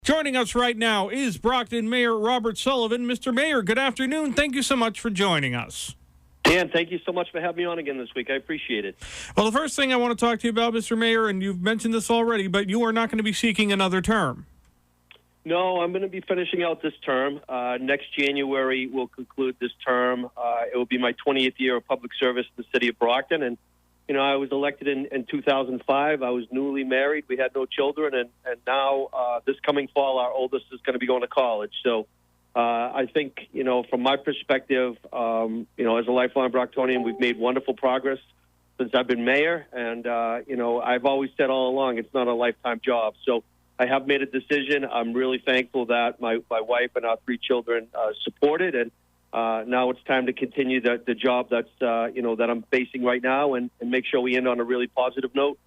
Joining us right now is Brockton Mayor Robert Sullivan. Mr. Mayor, good afternoon. Thank you so much for joining us. Dan, thank you so much for having me on again this week. I appreciate it. Well, the first thing I want to talk to you about, Mr. Mayor, and you've mentioned this already, but you are not going to be seeking another term. No, I'm going to be finishing out this term. Next January, we'll conclude this term. It will be my 20th year of public service in the city of Brockton. And, you know, I was elected in 2005. I was newly married. We had no children. And now this coming fall, our oldest is going to be going to college. So I think, you know, from my perspective, you know, as a lifelong Brocktonian, we've made wonderful progress since I've been mayor. And, you know, I've always said all along, it's not a lifetime job. So I have made a decision. I'm really thankful that my wife and our three children support it. And now it's time to continue the job that's, you know, that I'm facing right now and make sure we end on a really positive note.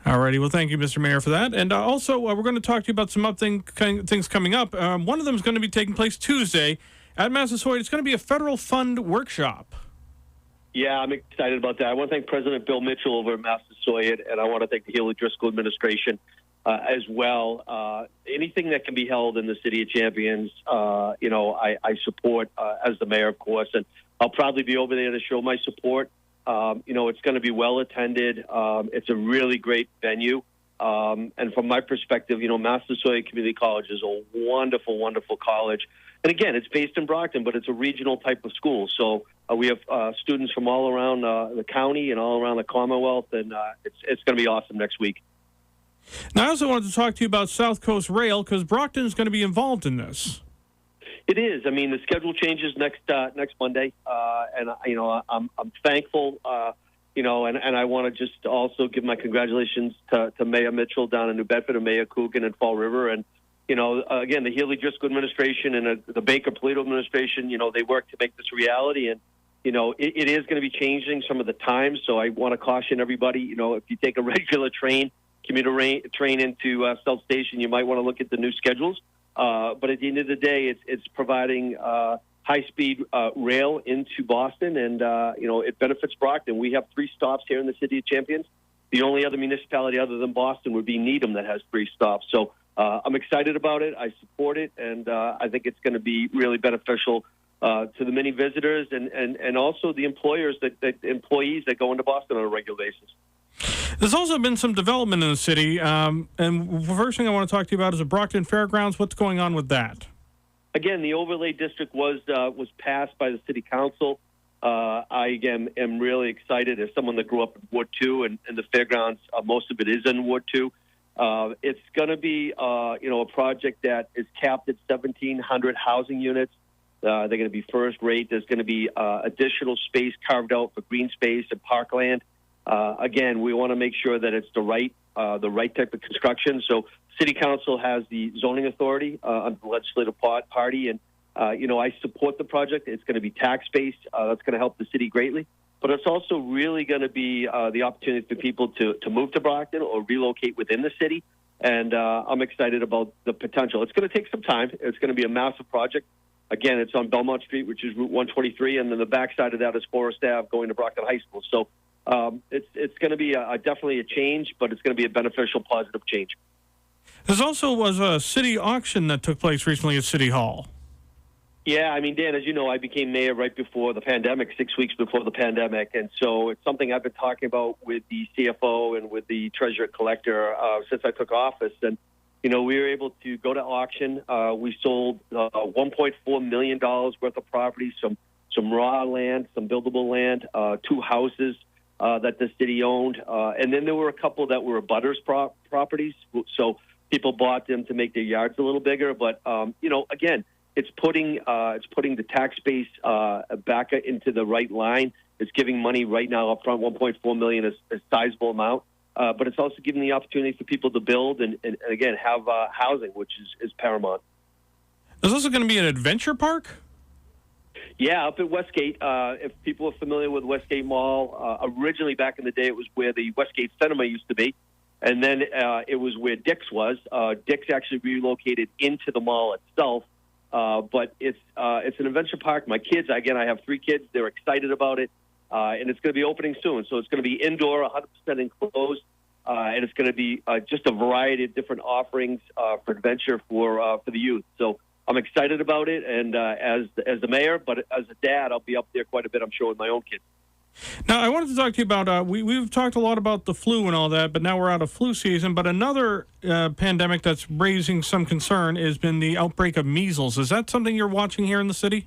All righty. Well, thank you, Mr. Mayor, for that. And also, we're going to talk to you about some other things coming up. One of them is going to be taking place Tuesday at Massasoit. It's going to be a federal fund workshop. Yeah, I'm excited about that. I want to thank President Bill Mitchell over at Massasoit, and I want to thank the Healy Driscoll administration as well. Anything that can be held in the City of Champions, you know, I support as the mayor, of course, and I'll probably be over there to show my support. You know, it's going to be well attended. It's a really great venue. And from my perspective, you know, Massasoit Community College is a wonderful, wonderful college. And again, it's based in Brockton, but it's a regional type of school. So we have students from all around the county and all around the Commonwealth, and it's going to be awesome next week. Now, I also wanted to talk to you about Southcoast Rail because Brockton is going to be involved in this. It is. I mean, the schedule changes next Monday, and you know, I'm thankful. You know, and I want to just also give my congratulations to Mayor Mitchell down in New Bedford and Mayor Coogan in Fall River, and you know, again, the Healy Driscoll administration and the Baker Polito administration. You know, they work to make this reality, and you know, it is going to be changing some of the times. So I want to caution everybody. You know, if you take a regular commuter train into South Station, you might want to look at the new schedules. But at the end of the day, it's providing high-speed rail into Boston, and, you know, it benefits Brockton. We have 3 stops here in the City of Champions. The only other municipality other than Boston would be Needham that has 3 stops. So I'm excited about it. I support it, and I think it's going to be really beneficial to the many visitors and also the employees that go into Boston on a regular basis. There's also been some development in the city, and the first thing I want to talk to you about is the Brockton Fairgrounds. What's going on with that? Again, the overlay district was passed by the city council. I, again, am really excited as someone that grew up in Ward 2, and the fairgrounds, most of it is in Ward 2. It's going to be, you know, a project that is capped at 1,700 housing units. They're going to be first rate. There's going to be additional space carved out for green space and parkland. Again, we want to make sure that it's the right type of construction. So City Council has the zoning authority on the legislative party, and, you know, I support the project. It's going to be tax-based. That's going to help the city greatly. But it's also really going to be the opportunity for people to move to Brockton or relocate within the city. And I'm excited about the potential. It's going to take some time. It's going to be a massive project. Again, it's on Belmont Street, which is Route 123, and then the backside of that is Forest Ave going to Brockton High School. So it's going to be definitely a change, but it's going to be a beneficial, positive change. There also was a city auction that took place recently at City Hall. Yeah, I mean, Dan, as you know, I became mayor right before the pandemic, 6 weeks before the pandemic, and so it's something I've been talking about with the CFO and with the treasurer collector since I took office. And, you know, we were able to go to auction. We sold $1.4 million worth of property, some raw land, some buildable land, 2 houses that the city owned. And then there were a couple that were abutters properties. So people bought them to make their yards a little bigger. But, you know, again, it's putting the tax base back into the right line. It's giving money right now up front. $1.4 million is a sizable amount. But it's also giving the opportunity for people to build and again, have housing, which is paramount. There's also going to be an adventure park? Yeah, up at Westgate. If people are familiar with Westgate Mall, originally back in the day, it was where the Westgate Cinema used to be. And then it was where Dick's was. Dick's actually relocated into the mall itself. But it's an adventure park. My kids, again, I have 3 kids. They're excited about it. And it's going to be opening soon. So it's going to be indoor, 100% enclosed. and it's going to be just a variety of different offerings for adventure for the youth. So I'm excited about it, and as the mayor, but as a dad, I'll be up there quite a bit, I'm sure, with my own kids. Now, I wanted to talk to you about, we've talked a lot about the flu and all that, but now we're out of flu season. But another pandemic that's raising some concern has been the outbreak of measles. Is that something you're watching here in the city?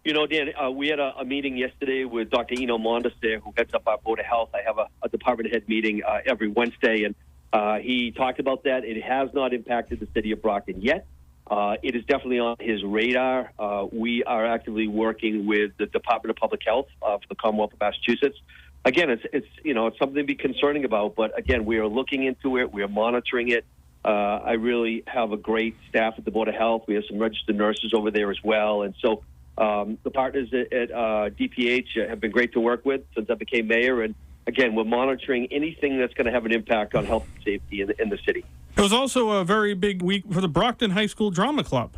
You know, Dan, we had a meeting yesterday with Dr. Eno Mondes there, who heads up our Board of Health. I have a department head meeting every Wednesday, and he talked about that. It has not impacted the city of Brockton yet. It is definitely on his radar. We are actively working with the Department of Public Health for the Commonwealth of Massachusetts. Again, it's something to be concerning about, but again, we are looking into it. We are monitoring it. I really have a great staff at the Board of Health. We have some registered nurses over there as well, and so the partners at DPH have been great to work with since I became mayor. And again, we're monitoring anything that's going to have an impact on health and safety in the city. It was also a very big week for the Brockton High School Drama Club.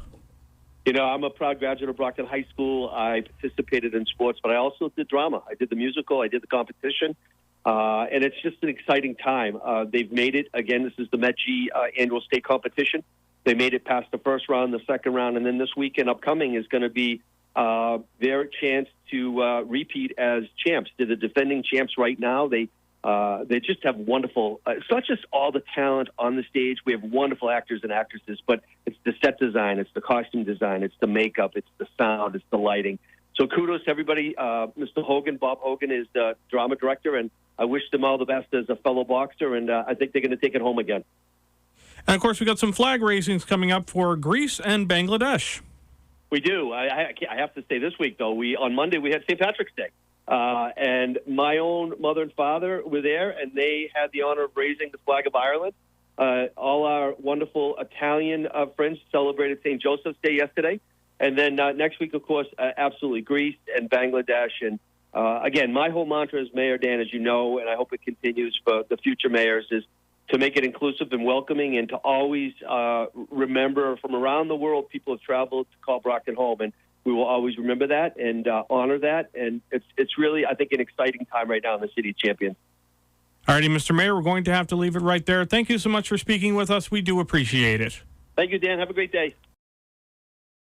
You know, I'm a proud graduate of Brockton High School. I participated in sports, but I also did drama. I did the musical. I did the competition. And it's just an exciting time. They've made it. Again, this is the Met G annual state competition. They made it past the first round, the second round, and then this weekend upcoming is going to be their chance to repeat as champs. They're the defending champs right now. They just have wonderful, it's not just all the talent on the stage. We have wonderful actors and actresses, but it's the set design, it's the costume design, it's the makeup, it's the sound, it's the lighting. So kudos to everybody. Mr. Hogan, Bob Hogan, is the drama director, and I wish them all the best as a fellow boxer, and I think they're going to take it home again. And, of course, we got some flag raisings coming up for Greece and Bangladesh. We do. I have to say this week, though, on Monday we had St. Patrick's Day. And my own mother and father were there, and they had the honor of raising the flag of Ireland. All our wonderful Italian friends celebrated St. Joseph's Day yesterday. And then next week, of course, absolutely Greece and Bangladesh. And again, my whole mantra as Mayor, Dan, as you know, and I hope it continues for the future mayors, is to make it inclusive and welcoming, and to always remember from around the world people have traveled to call Brockton home. And we will always remember that and honor that. And it's really, I think, an exciting time right now in the City of Champions. All righty, Mr. Mayor, we're going to have to leave it right there. Thank you so much for speaking with us. We do appreciate it. Thank you, Dan. Have a great day.